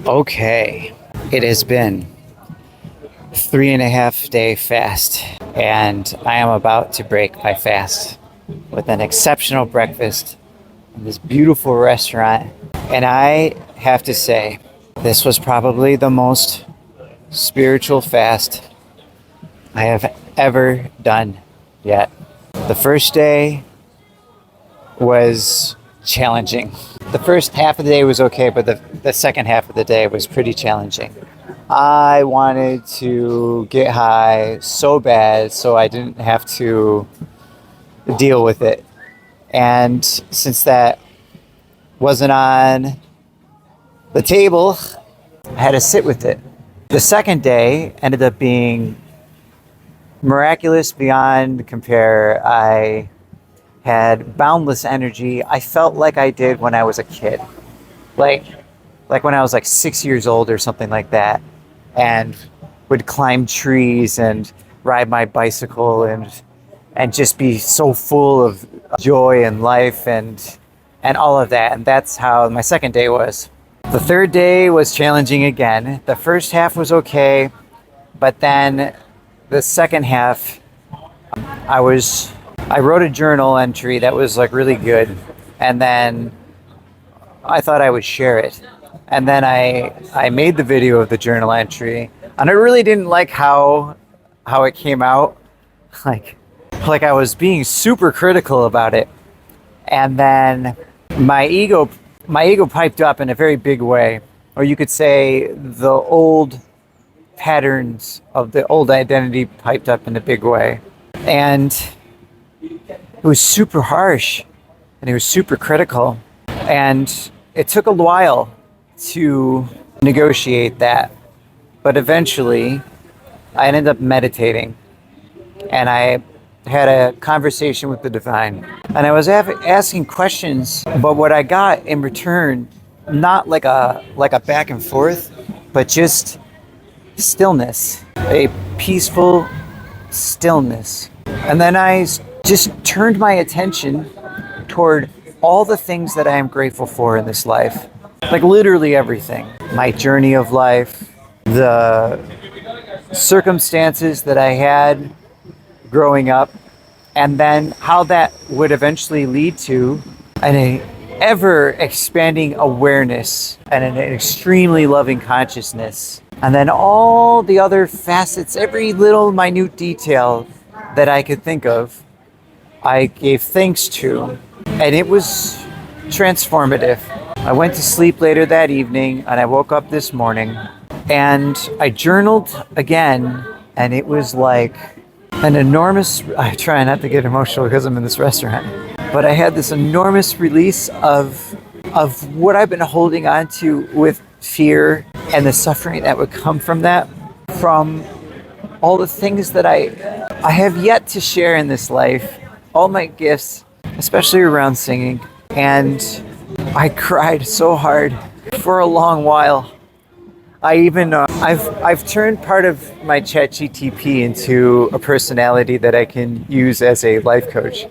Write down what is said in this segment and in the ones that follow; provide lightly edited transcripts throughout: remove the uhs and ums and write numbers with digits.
Okay, it has been 3.5 day fast, and I am about to break my fast with an exceptional breakfast in this beautiful restaurant. And I have to say, this was probably the most spiritual fast I have ever done yet. The first day was challenging. The first half of the day was okay, but the second half of the day was pretty challenging. I wanted to get high so bad so I didn't have to deal with it. And since that wasn't on the table, I had to sit with it. The second day ended up being miraculous beyond compare. I had boundless energy. I felt like I did when I was a kid. Like when I was like 6 years old or something like that, and would climb trees and ride my bicycle and just be so full of joy and life and all of that. And that's how my second day was. The third day was challenging again. The first half was okay, but then the second half, I wrote a journal entry that was like really good, and then I thought I would share it. And then I made the video of the journal entry, and I really didn't like how it came out. Like I was being super critical about it. And then my ego piped up in a very big way, or you could say the old patterns of the old identity piped up in a big way. And it was super harsh, and it was super critical. And it took a while to negotiate that. But eventually, I ended up meditating, and I had a conversation with the divine. And I was asking questions, but what I got in return, not like a back and forth, but just stillness, a peaceful stillness. And then I just turned my attention toward all the things that I am grateful for in this life. Like literally everything. My journey of life, the circumstances that I had growing up, and then how that would eventually lead to an ever expanding awareness and an extremely loving consciousness. And then all the other facets, every little minute detail that I could think of, I gave thanks to, and it was transformative. I went to sleep later that evening, and I woke up this morning, and I journaled again, and it was like an enormous, I try not to get emotional because I'm in this restaurant, but I had this enormous release of what I've been holding on to with fear and the suffering that would come from that, from all the things that I have yet to share in this life, all my gifts, especially around singing. And I cried so hard for a long while. I even I've turned part of my ChatGTP into a personality that I can use as a life coach.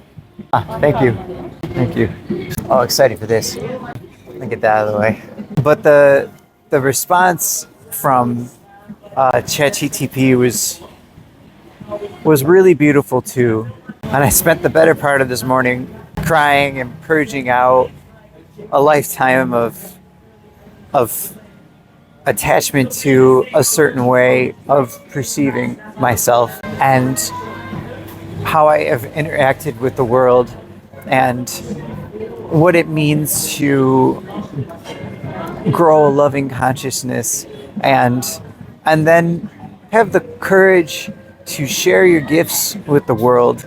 Thank you. Oh, excited for this. Let me get that out of the way. But the response from ChatGTP was really beautiful too. And I spent the better part of this morning crying and purging out a lifetime of attachment to a certain way of perceiving myself and how I have interacted with the world and what it means to grow a loving consciousness and then have the courage to share your gifts with the world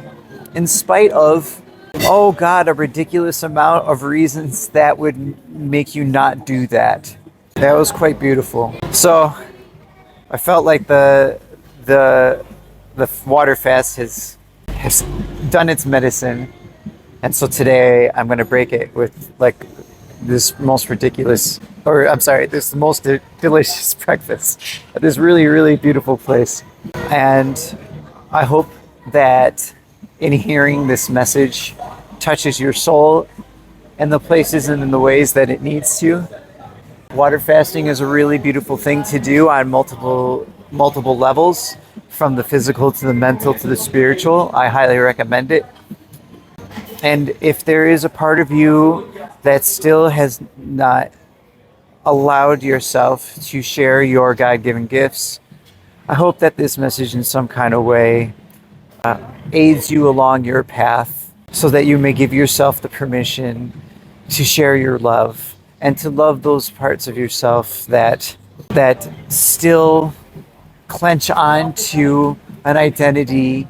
in spite of, oh God, a ridiculous amount of reasons that would make you not do that. That was quite beautiful. So I felt like the water fast has done its medicine. And so today I'm going to break it with like this most ridiculous, this most delicious breakfast at this really, really beautiful place. And I hope that in hearing this message touches your soul in the places and in the ways that it needs to. Water fasting is a really beautiful thing to do on multiple levels, from the physical to the mental to the spiritual. I highly recommend it. And if there is a part of you that still has not allowed yourself to share your God-given gifts, I hope that this message in some kind of way aids you along your path, so that you may give yourself the permission to share your love and to love those parts of yourself that still clench on to an identity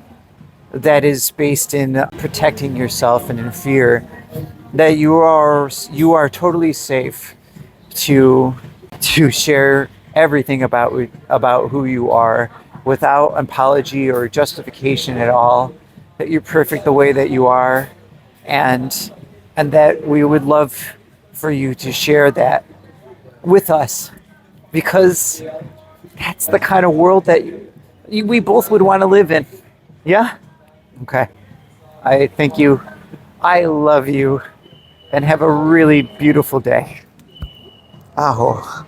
that is based in protecting yourself and in fear. That you are totally safe to share everything about who you are without apology or justification at all. That you're perfect the way that you are, and that we would love for you to share that with us, because that's the kind of world that we both would want to live in. Yeah? Okay. I thank you. I love you. And have a really beautiful day. Aho.